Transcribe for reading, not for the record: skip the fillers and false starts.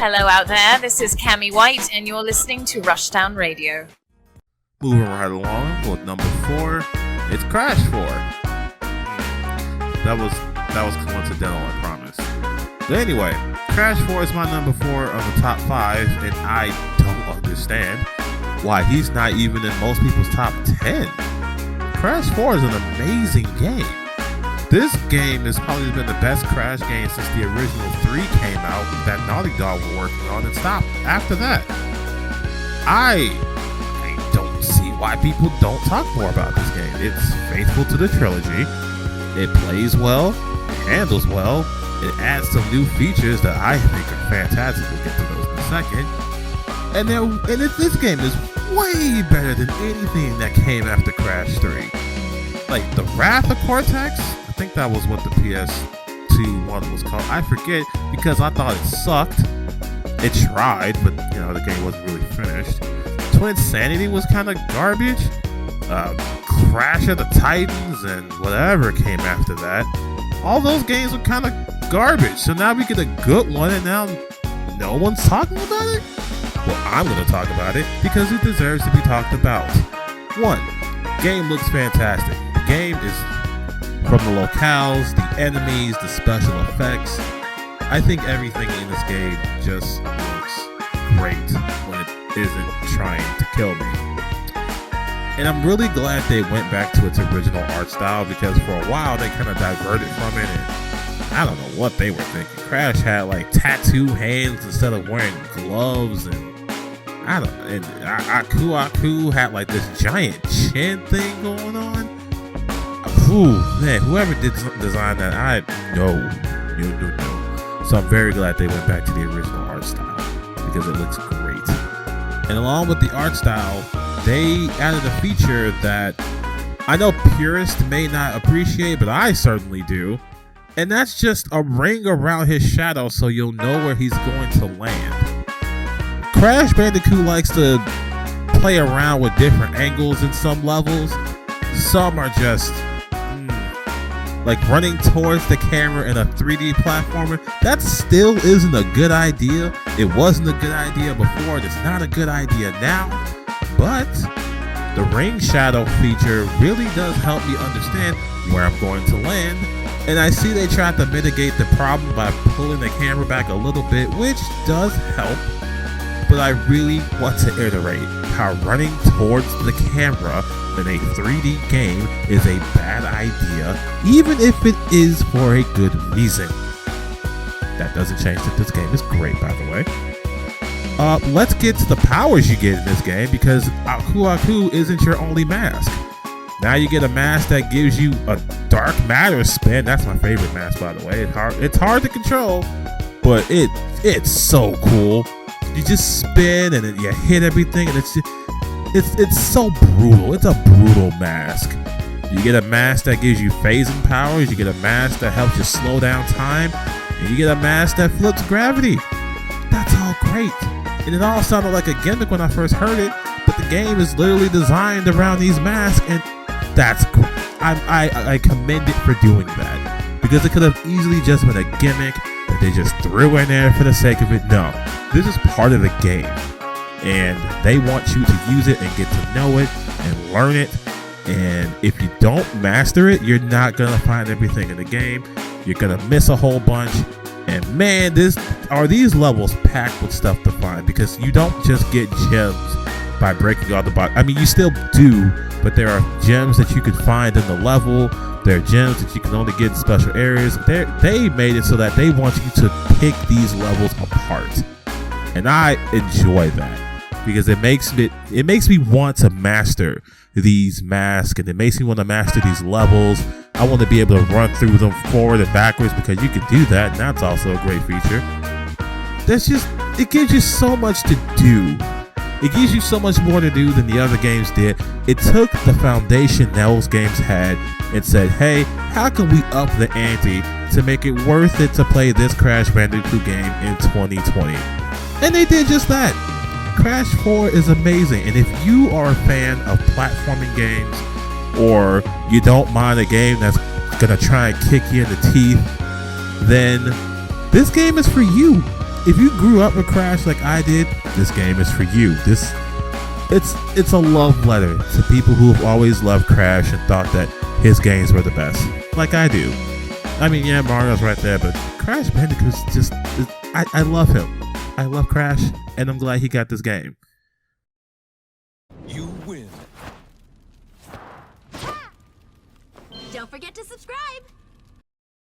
Hello out there, this is Cammy White, and you're listening to Rushdown Radio. Moving right along with number 4, it's Crash 4. That was coincidental, I promise. But anyway, Crash 4 is my number 4 on the top 5, and I don't understand why he's not even in most people's top 10. Crash 4 is an amazing game. This game has probably been the best Crash game since the original 3 came out that Naughty Dog were working on and stopped after that. I don't see why people don't talk more about this game. It's faithful to the trilogy. It plays well, it handles well, it adds some new features that I think are fantastic. We'll get to those in a second. And this game is way better than anything that came after Crash 3. Like the Wrath of Cortex, I think that was what the PS2 one was called. I forget because I thought it sucked. It tried, but the game wasn't really finished. Twin Sanity was kind of garbage. Crash of the Titans and whatever came after that. All those games were kind of garbage. So now we get a good one, and now no one's talking about it? Well, I'm going to talk about it because it deserves to be talked about. 1, game looks fantastic. The game is from the locales, the enemies, the special effects. I think everything in this game just looks great when it isn't trying to kill me. And I'm really glad they went back to its original art style because for a while they kind of diverted from it, and I don't know what they were thinking. Crash had like tattoo hands instead of wearing gloves, and Aku had like this giant chin thing going on. Ooh, man, whoever did design that, no. So I'm very glad they went back to the original art style because it looks great. And along with the art style, they added a feature that I know purists may not appreciate, but I certainly do. And that's just a ring around his shadow so you'll know where he's going to land. Crash Bandicoot likes to play around with different angles in some levels. Some are just like running towards the camera in a 3D platformer. That still isn't a good idea. It wasn't a good idea before. It's not a good idea now. But the ring shadow feature really does help me understand where I'm going to land. And I see they tried to mitigate the problem by pulling the camera back a little bit, which does help. But I really want to iterate how running towards the camera in a 3D game is a bad idea, even if it is for a good reason. That doesn't change that this game is great, by the way. Let's get to the powers you get in this game, because Aku isn't your only mask. Now you get a mask that gives you a dark matter spin. That's my favorite mask, by the way. It's hard to control, but it's so cool. You just spin and then you hit everything, and it's so brutal. It's a brutal mask. You get a mask that gives you phasing powers. You get a mask that helps you slow down time, and you get a mask that flips gravity. That's all great, and it all sounded like a gimmick when I first heard it. But the game is literally designed around these masks, and that's great. I commend it for doing that, because it could have easily just been a gimmick that they just threw in there for the sake of it. No, this is part of the game, and they want you to use it and get to know it and learn it. And if you don't master it, you're not gonna find everything in the game. You're gonna miss a whole bunch. And man, these levels packed with stuff to find, because you don't just get gems by breaking all the box. I mean, you still do, but there are gems that you can find in the level. There are gems that you can only get in special areas. They made it so that they want you to pick these levels apart, and I enjoy that, because it makes me want to master these masks, and it makes me want to master these levels. I want to be able to run through them forward and backwards, because you can do that, and that's also a great feature. It gives you so much to do. It gives you so much more to do than the other games did. It took the foundation those games had and said, hey, how can we up the ante to make it worth it to play this Crash Bandicoot game in 2020? And they did just that. Crash 4 is amazing, and if you are a fan of platforming games, or you don't mind a game that's gonna try and kick you in the teeth, then this game is for you. if you grew up with Crash like I did, this game is for you. It's a love letter to people who have always loved Crash and thought that his games were the best, like I do. I mean, yeah, Mario's right there, but Crash Bandicoot's just, I love him. I love Crash, and I'm glad he got this game. You win. Don't forget to subscribe.